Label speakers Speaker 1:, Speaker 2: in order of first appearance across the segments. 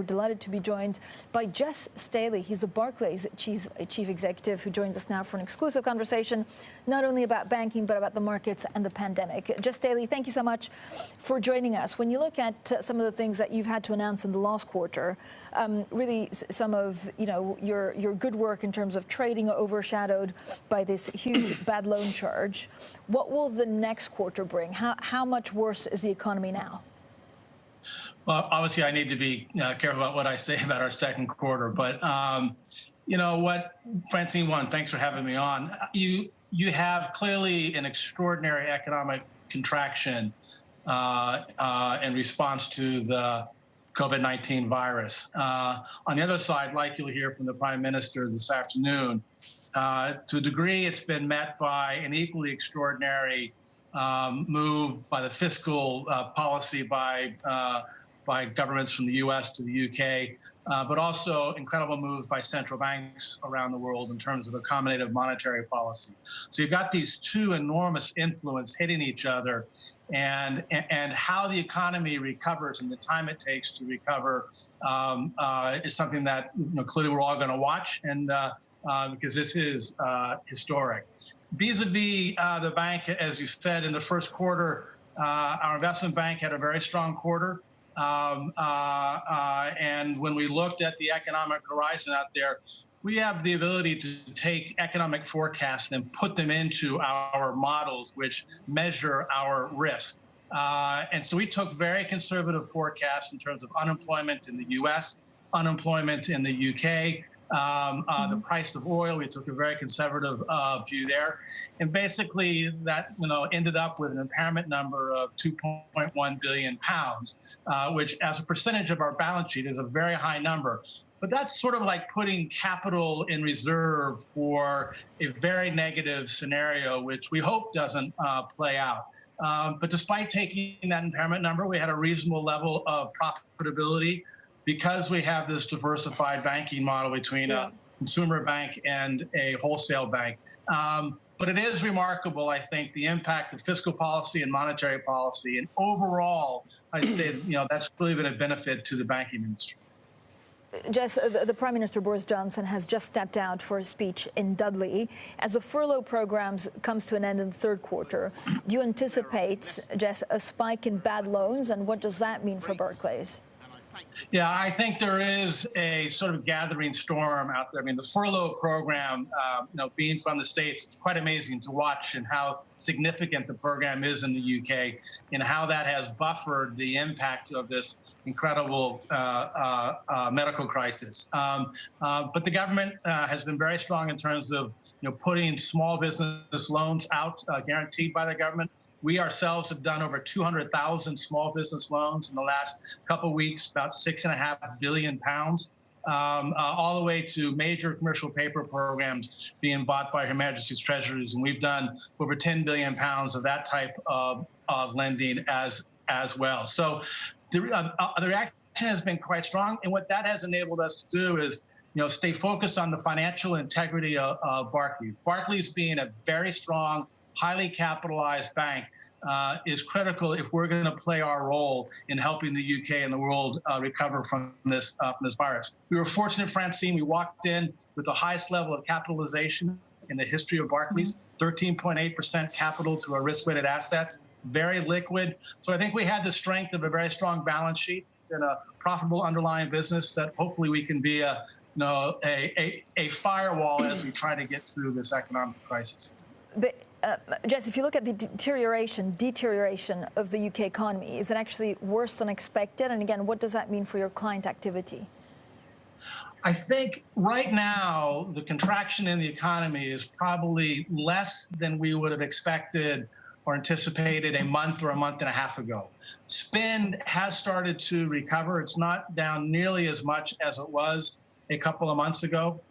Speaker 1: we're delighted to be joined by Jes Staley. He's the Barclays chief executive who joins us now for an exclusive conversation, not only about banking, but about the markets and the pandemic. Jes Staley, thank you so much for joining us. When you look at some of the things that you've had to announce in the last quarter, really some of your good work in terms of trading are overshadowed by this huge bad loan charge. What will the next quarter bring? How much worse is the economy now?
Speaker 2: Well, obviously, I need to be careful about what I say about our second quarter. But you know what, Francine, thanks for having me on. You have clearly an extraordinary economic contraction in response to the COVID-19 virus. On the other side, like you'll hear from the Prime Minister this afternoon, to a degree, it's been met by an equally extraordinary move by the fiscal policy by governments from the U.S. to the U.K., but also incredible moves by central banks around the world in terms of accommodative monetary policy. So you've got these two enormous influences hitting each other, and how the economy recovers and the time it takes to recover is something that clearly we're all going to watch, and because this is historic. Vis-a-vis the bank, as you said, in the first quarter, our investment bank had a very strong quarter. And when we looked at the economic horizon out there, we have the ability to take economic forecasts and put them into our models, which measure our risk. And so we took very conservative forecasts in terms of unemployment in the U.S., unemployment in the U.K., the price of oil. We took a very conservative view there, and basically that ended up with an impairment number of £2.1 billion, which, as a percentage of our balance sheet, is a very high number. But that's sort of like putting capital in reserve for a very negative scenario, which we hope doesn't play out. But despite taking that impairment number, we had a reasonable level of profitability, because we have this diversified banking model between a consumer bank and a wholesale bank. But it is remarkable, I think, the impact of fiscal policy and monetary policy. And overall, I'd say that's really been a benefit to the banking industry.
Speaker 1: Jes, the Prime Minister Boris Johnson has just stepped out for a speech in Dudley. As the furlough program comes to an end in the third quarter, do you anticipate, Jes, a spike in bad loans? And what does that mean for Barclays?
Speaker 2: Yeah, I think there is a sort of gathering storm out there. I mean, the furlough program, being from the States, it's quite amazing to watch, and how significant the program is in the UK, and how that has buffered the impact of this incredible medical crisis. But the government has been very strong in terms of putting small business loans out, guaranteed by the government. We ourselves have done over 200,000 small business loans in the last couple of weeks, about £6.5 billion, all the way to major commercial paper programs being bought by Her Majesty's Treasuries. And we've done over £10 billion of that type of lending as well. So the reaction has been quite strong. And what that has enabled us to do is stay focused on the financial integrity of Barclays. Barclays, being a very strong, highly capitalized bank, is critical if we're going to play our role in helping the UK and the world recover from this virus. We were fortunate, Francine. We walked in with the highest level of capitalization in the history of Barclays, 13.8% capital to our risk-weighted assets, very liquid. So I think we had the strength of a very strong balance sheet and a profitable underlying business that hopefully we can be a firewall as we try to get through this economic crisis.
Speaker 1: But Jes, if you look at the deterioration of the UK economy, is it actually worse than expected? And again, what does that mean for your client activity?
Speaker 2: I think right now the contraction in the economy is probably less than we would have expected or anticipated a month or a month and a half ago. Spend has started to recover. It's not down nearly as much as it was a couple of months ago.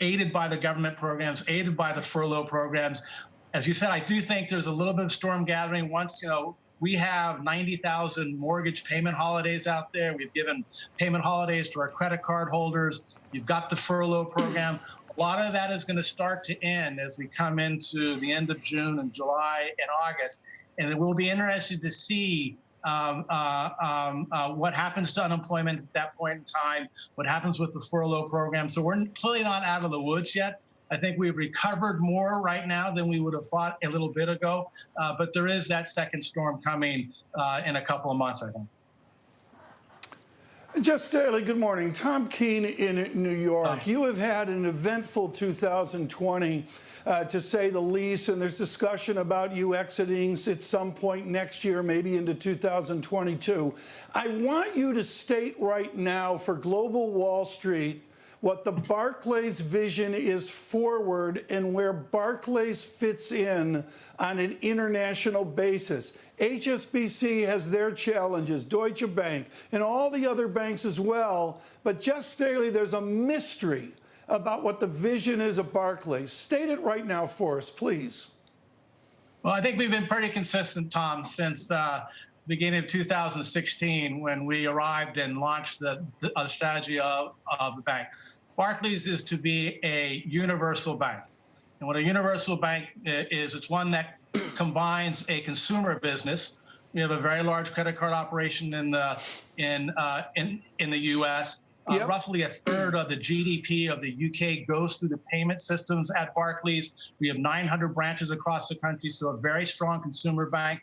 Speaker 2: Aided by the government programs, aided by the furlough programs. As you said, I do think there's a little bit of storm gathering. Once, we have 90,000 mortgage payment holidays out there. We've given payment holidays to our credit card holders. You've got the furlough program. A lot of that is going to start to end as we come into the end of June and July and August. And it will be interesting to see what happens to unemployment at that point in time, what happens with the furlough program. So we're clearly not out of the woods yet. I think we've recovered more right now than we would have thought a little bit ago. But there is that second storm coming in a couple of months, I think.
Speaker 3: Jes Staley, good morning. Tom Keene in New York. You have had an eventful 2020, to say the least, and there's discussion about you exiting at some point next year, maybe into 2022. I want you to state right now for Global Wall Street what the Barclays vision is forward and where Barclays fits in on an international basis. HSBC has their challenges, Deutsche Bank, and all the other banks as well. But Jes Staley, there's a mystery about what the vision is of Barclays. State it right now for us, please.
Speaker 2: Well, I think we've been pretty consistent, Tom, since the beginning of 2016 when we arrived and launched the strategy of the bank. Barclays is to be a universal bank. And what a universal bank is, it's one that combines a consumer business. We have a very large credit card operation in the U.S.
Speaker 3: Yep.
Speaker 2: Roughly a third of the GDP of the UK goes through the payment systems at Barclays. We have 900 branches across the country, so a very strong consumer bank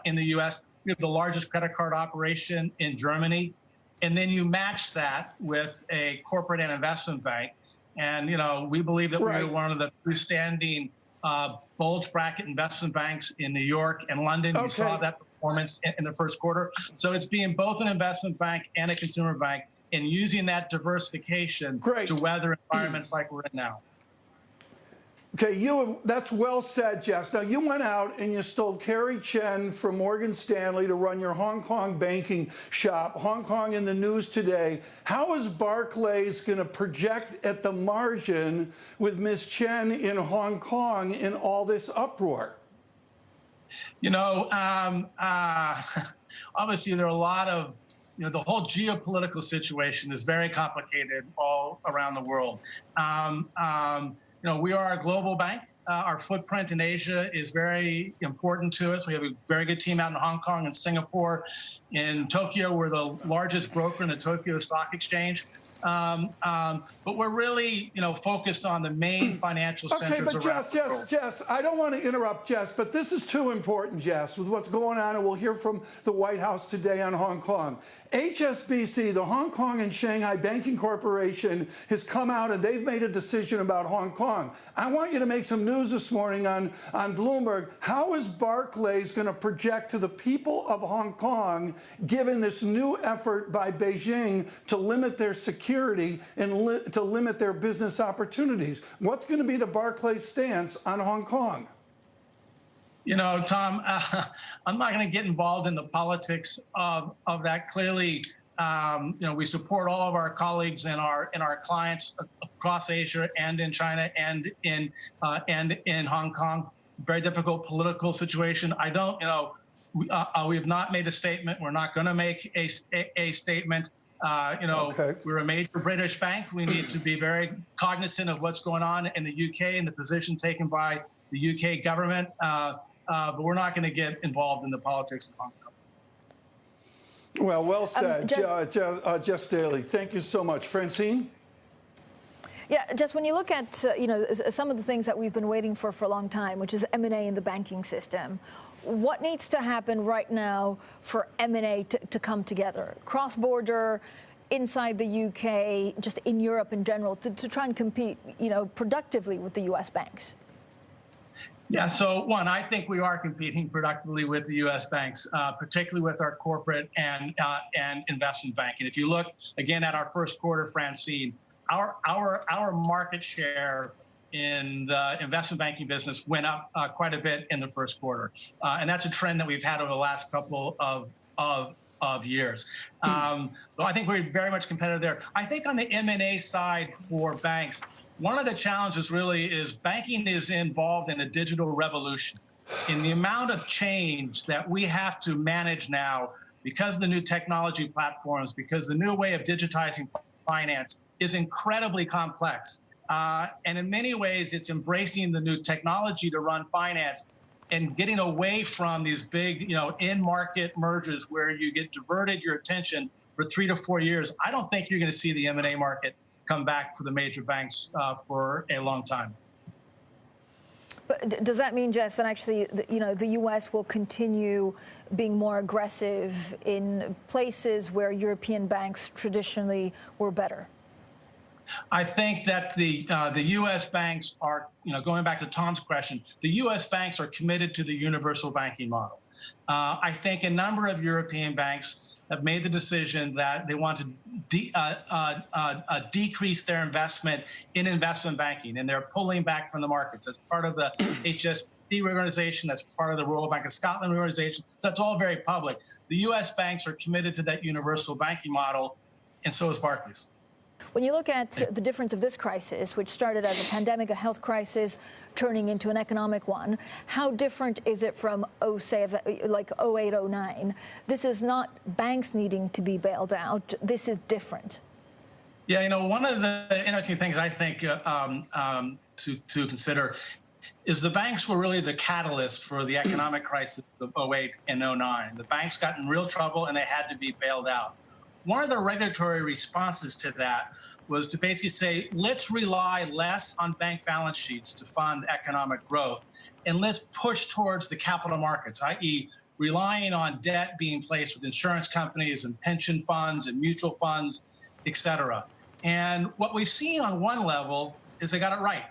Speaker 2: in the U.S. We have the largest credit card operation in Germany. And then you match that with a corporate and investment bank. And, you know, we believe that we're one of the freestanding bulge bracket investment banks in New York and London. You saw that performance in the first quarter. So it's being both an investment bank and a consumer bank and using that diversification to weather environments like we're in now.
Speaker 3: Okay, that's well said, Jes. Now, you went out and you stole Carrie Chen from Morgan Stanley to run your Hong Kong banking shop. Hong Kong in the news today. How is Barclays going to project at the margin with Ms. Chen in Hong Kong in all this uproar?
Speaker 2: You know, obviously there are a lot of, you know, the whole geopolitical situation is very complicated all around the world. You know, we are a global bank. Our footprint in Asia is very important to us. We have a very good team out in Hong Kong and Singapore. In Tokyo, we're the largest broker in the Tokyo Stock Exchange. But we're really, you know, focused on the main financial centers around the world.
Speaker 3: Jes, I don't want to interrupt, Jes, but this is too important, Jes, with what's going on, and we'll hear from the White House today on Hong Kong. HSBC, the Hong Kong and Shanghai Banking Corporation, has come out and they've made a decision about Hong Kong. I want you to make some news this morning on Bloomberg. How is Barclays going to project to the people of Hong Kong, given this new effort by Beijing to limit their security and to limit their business opportunities? What's going to be the Barclays stance on Hong Kong?
Speaker 2: You know, Tom, I'm not going to get involved in the politics of that. Clearly, you know, we support all of our colleagues and our clients across Asia and in China and in Hong Kong. It's a very difficult political situation. I don't, you know, we have not made a statement. We're not going to make a statement. You know, we're a major British bank. We need to be very cognizant of what's going on in the UK and the position taken by the UK government. But we're not going to get involved in the politics of Hong Kong.
Speaker 3: Well said, Jes Staley. Thank you so much. Francine?
Speaker 1: Yeah, Jes, when you look at you know, some of the things that we've been waiting for a long time, which is M&A in the banking system, what needs to happen right now for M&A to come together? Cross-border, inside the UK, just in Europe in general, to try and compete, you know, productively with the U.S. banks?
Speaker 2: Yeah, so one, I think we are competing productively with the U.S. banks, particularly with our corporate and investment banking. If you look again at our first quarter, Francine, our market share in the investment banking business went up quite a bit in the first quarter, and that's a trend that we've had over the last couple of years. So I think we're very much competitive there. I think on the M&A side for banks, one of the challenges really is banking is involved in a digital revolution. In the amount of change that we have to manage now because of the new technology platforms, because the new way of digitizing finance is incredibly complex. And in many ways, it's embracing the new technology to run finance and getting away from these big, in-market mergers where you get diverted your attention for 3 to 4 years, I don't think you're going to see the M&A market come back for the major banks for a long time.
Speaker 1: But does that mean, Jess, that actually, the U.S. will continue being more aggressive in places where European banks traditionally were better?
Speaker 2: I think that the U.S. banks are, going back to Tom's question, the U.S. banks are committed to the universal banking model. I think a number of European banks have made the decision that they want to decrease their investment in investment banking, and they're pulling back from the markets. That's part of the HSBC reorganization. That's part of the Royal Bank of Scotland reorganization. So that's all very public. The U.S. banks are committed to that universal banking model, and so is Barclays.
Speaker 1: When you look at the difference of this crisis, which started as a pandemic, a health crisis, turning into an economic one, how different is it from, like 08, 09? This is not banks needing to be bailed out. This is different.
Speaker 2: Yeah, one of the interesting things I think to consider is the banks were really the catalyst for the economic crisis of 08 and 09. The banks got in real trouble and they had to be bailed out. One of the regulatory responses to that was to basically say, let's rely less on bank balance sheets to fund economic growth, and let's push towards the capital markets, i.e. relying on debt being placed with insurance companies and pension funds and mutual funds, et cetera. And what we've seen on one level is they got it right.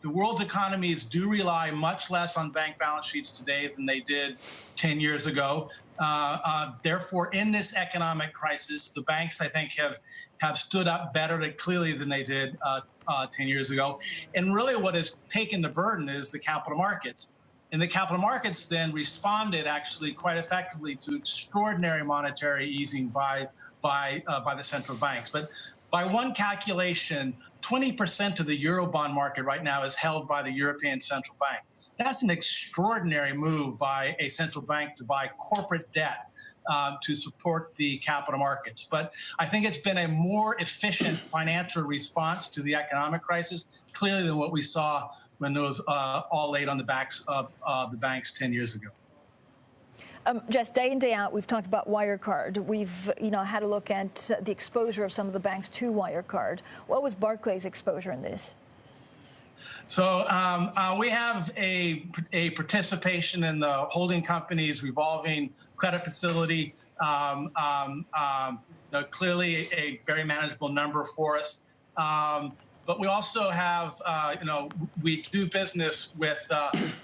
Speaker 2: The world's economies do rely much less on bank balance sheets today than they did 10 years ago. Therefore, in this economic crisis, the banks, I think, have stood up better clearly than they did 10 years ago. And really what has taken the burden is the capital markets. And the capital markets then responded actually quite effectively to extraordinary monetary easing by the central banks. But by one calculation, 20% of the Eurobond market right now is held by the European Central Bank. That's an extraordinary move by a central bank to buy corporate debt to support the capital markets. But I think it's been a more efficient financial response to the economic crisis, clearly, than what we saw when it was all laid on the backs of the banks 10 years ago.
Speaker 1: Jess, day in, day out, we've talked about Wirecard. We've had a look at the exposure of some of the banks to Wirecard. What was Barclays' exposure in this?
Speaker 2: So we have a participation in the holding company's revolving credit facility. Clearly a very manageable number for us. But we also have, we do business with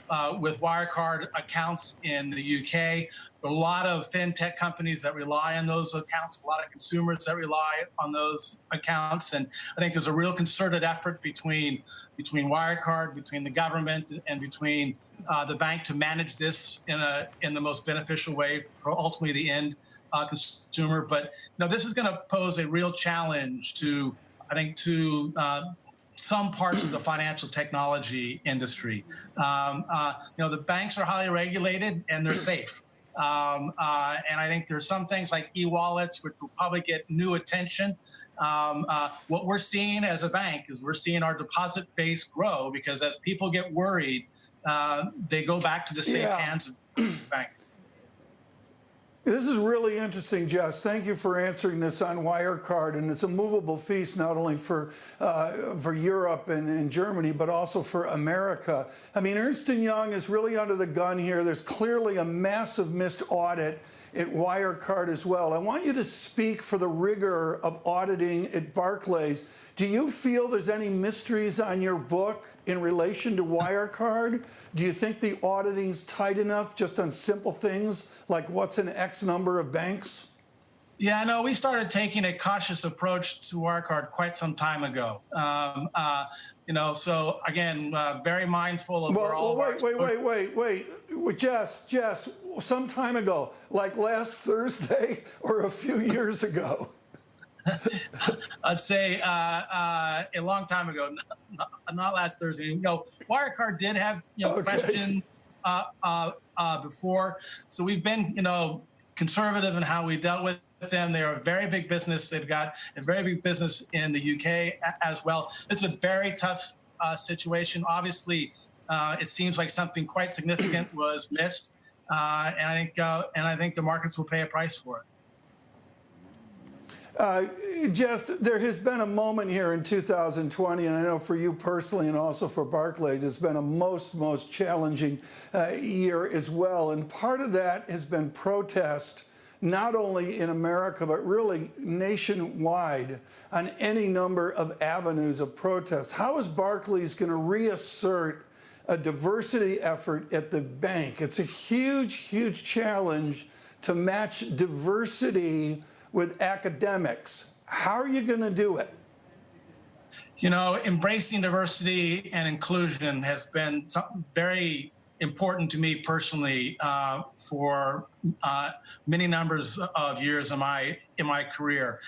Speaker 2: Wirecard accounts in the UK. There are a lot of fintech companies that rely on those accounts, a lot of consumers that rely on those accounts. And I think there's a real concerted effort between Wirecard, between the government, and between the bank to manage this in the most beneficial way for ultimately the end consumer. But this is going to pose a real challenge to some parts of the financial technology industry. The banks are highly regulated and they're safe. And I think there's some things like e-wallets, which will probably get new attention. What we're seeing as a bank is we're seeing our deposit base grow because as people get worried, they go back to the safe hands of the bank.
Speaker 3: This is really interesting, Jess. Thank you for answering this on Wirecard. And it's a movable feast not only for Europe and Germany, but also for America. I mean, Ernst & Young is really under the gun here. There's clearly a massive missed audit at Wirecard as well. I want you to speak for the rigor of auditing at Barclays. Do you feel there's any mysteries on your book in relation to Wirecard? Do you think the auditing's tight enough just on simple things like what's an X number of banks?
Speaker 2: Yeah, no, we started taking a cautious approach to Wirecard quite some time ago. So again, very mindful of where all of our...
Speaker 3: Wait. Jess, some time ago, like last Thursday or a few years ago?
Speaker 2: I'd say a long time ago, not last Thursday. Wirecard did have questions before, so we've been conservative in how we dealt with them. They're a very big business. They've got a very big business in the UK as well. It's a very tough situation. Obviously, It seems like something quite significant was missed, and I think the markets will pay a price for it.
Speaker 3: There has been a moment here in 2020, and I know for you personally and also for Barclays, it's been a most challenging year as well. And part of that has been protest, not only in America, but really nationwide on any number of avenues of protest. How is Barclays going to reassert a diversity effort at the bank? It's a huge challenge to match diversity with academics. How are you going to do it?
Speaker 2: You know, embracing diversity and inclusion has been something very important to me personally for many numbers of years in my career.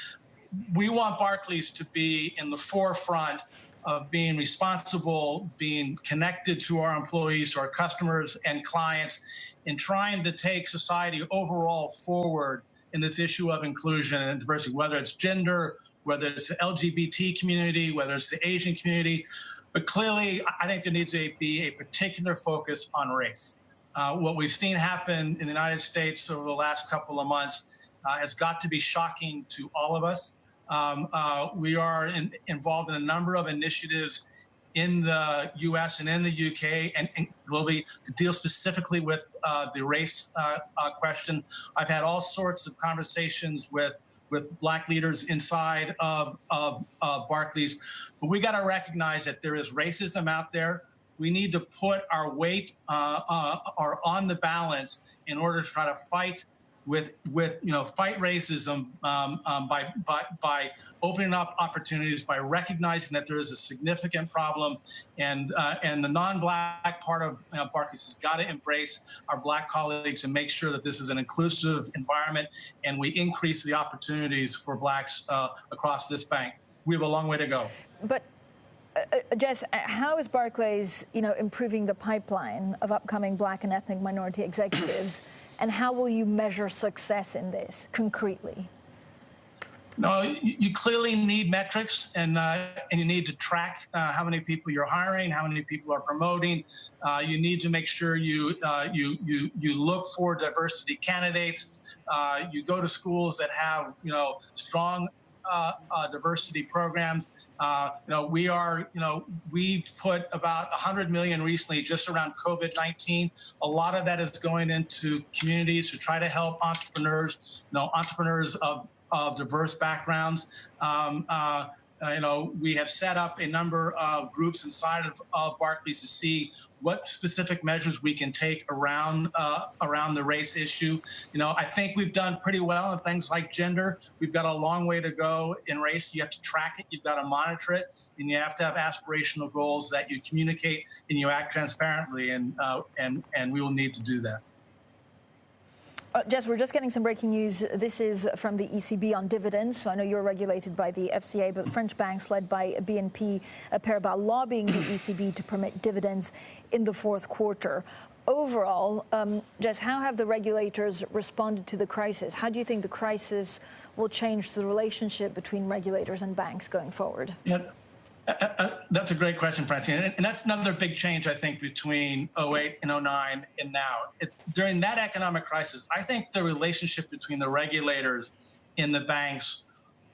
Speaker 2: We want Barclays to be in the forefront of being responsible, being connected to our employees, to our customers and clients, in trying to take society overall forward in this issue of inclusion and diversity, whether it's gender, whether it's the LGBT community, whether it's the Asian community. But clearly, I think there needs to be a particular focus on race. What we've seen happen in the United States over the last couple of months has got to be shocking to all of us. We are involved in a number of initiatives in the U.S. and in the U.K. and globally to deal specifically with the race question. I've had all sorts of conversations with Black leaders inside of Barclays, but we got to recognize that there is racism out there. We need to put our weight on the balance in order to try to fight fight racism by opening up opportunities, by recognizing that there is a significant problem, and the non-Black part of Barclays has got to embrace our Black colleagues and make sure that this is an inclusive environment, and we increase the opportunities for Blacks across this bank. We have a long way to go.
Speaker 1: But Jes, how is Barclays, improving the pipeline of upcoming Black and ethnic minority executives? And how will you measure success in this concretely?
Speaker 2: No, you clearly need metrics, and you need to track how many people you're hiring, how many people are promoting. You need to make sure you look for diversity candidates. You go to schools that have strong diversity programs. We put about $100 million recently just around COVID-19. A lot of that is going into communities to try to help entrepreneurs, entrepreneurs of diverse backgrounds. We have set up a number of groups inside of Barclays to see what specific measures we can take around the race issue. I think we've done pretty well in things like gender. We've got a long way to go in race. You have to track it, you've got to monitor it, and you have to have aspirational goals that you communicate and you act transparently, and we will need to do that.
Speaker 1: Jes, we're just getting some breaking news. This is from the ECB on dividends. So I know you're regulated by the FCA, but French banks led by BNP Paribas lobbying the ECB to permit dividends in the fourth quarter. Overall, Jes, how have the regulators responded to the crisis? How do you think the crisis will change the relationship between regulators and banks going forward?
Speaker 2: Yeah. That's a great question, Francine. And that's another big change, I think, between 2008 and 2009 and now. During that economic crisis, I think the relationship between the regulators and the banks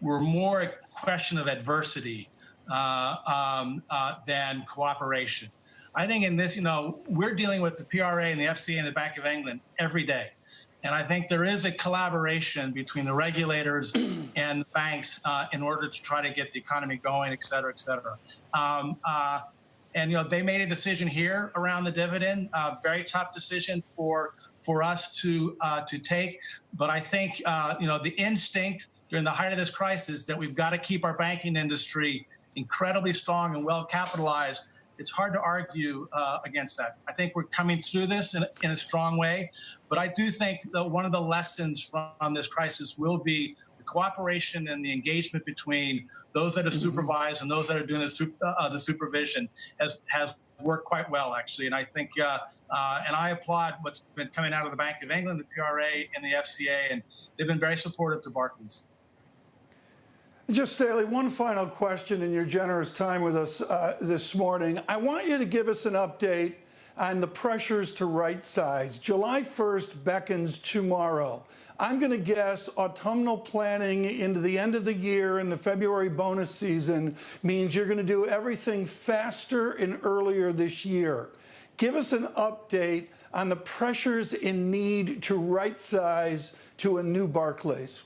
Speaker 2: were more a question of adversity than cooperation. I think in this, we're dealing with the PRA and the FCA and the Bank of England every day. And I think there is a collaboration between the regulators and the banks in order to try to get the economy going, et cetera, et cetera. And they made a decision here around the dividend, very tough decision for us to take. But I think the instinct during the height of this crisis that we've got to keep our banking industry incredibly strong and well capitalized. It's hard to argue against that. I think we're coming through this in a strong way, but I do think that one of the lessons from this crisis will be the cooperation and the engagement between those that are supervised and those that are doing the supervision has worked quite well, actually. And I think, and I applaud what's been coming out of the Bank of England, the PRA, and the FCA, and they've been very supportive to Barclays.
Speaker 3: Just Staley, one final question in your generous time with us this morning. I want you to give us an update on the pressures to right size. July 1st beckons tomorrow. I'm going to guess autumnal planning into the end of the year and the February bonus season means you're going to do everything faster and earlier this year. Give us an update on the pressures and need to right size to a new Barclays.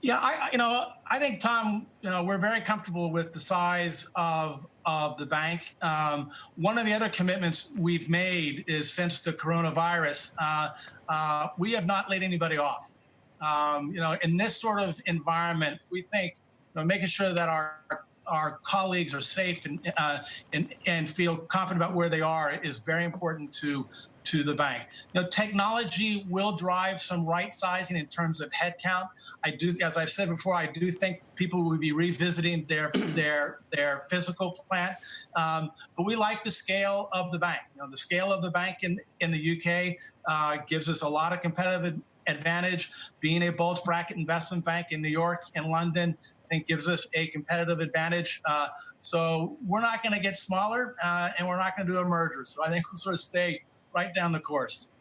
Speaker 2: Yeah, I think, Tom, we're very comfortable with the size of the bank. One of the other commitments we've made is since the coronavirus, we have not laid anybody off. In this sort of environment, we think making sure that our colleagues are safe and feel confident about where they are is very important to the bank. Technology will drive some right sizing in terms of headcount. As I've said before, I do think people will be revisiting their physical plant. But we like the scale of the bank. The scale of the bank in the UK gives us a lot of competitive advantage. Being a bulge bracket investment bank in New York and London, I think gives us a competitive advantage. So we're not going to get smaller, and we're not going to do a merger. So I think we'll sort of stay right down the course.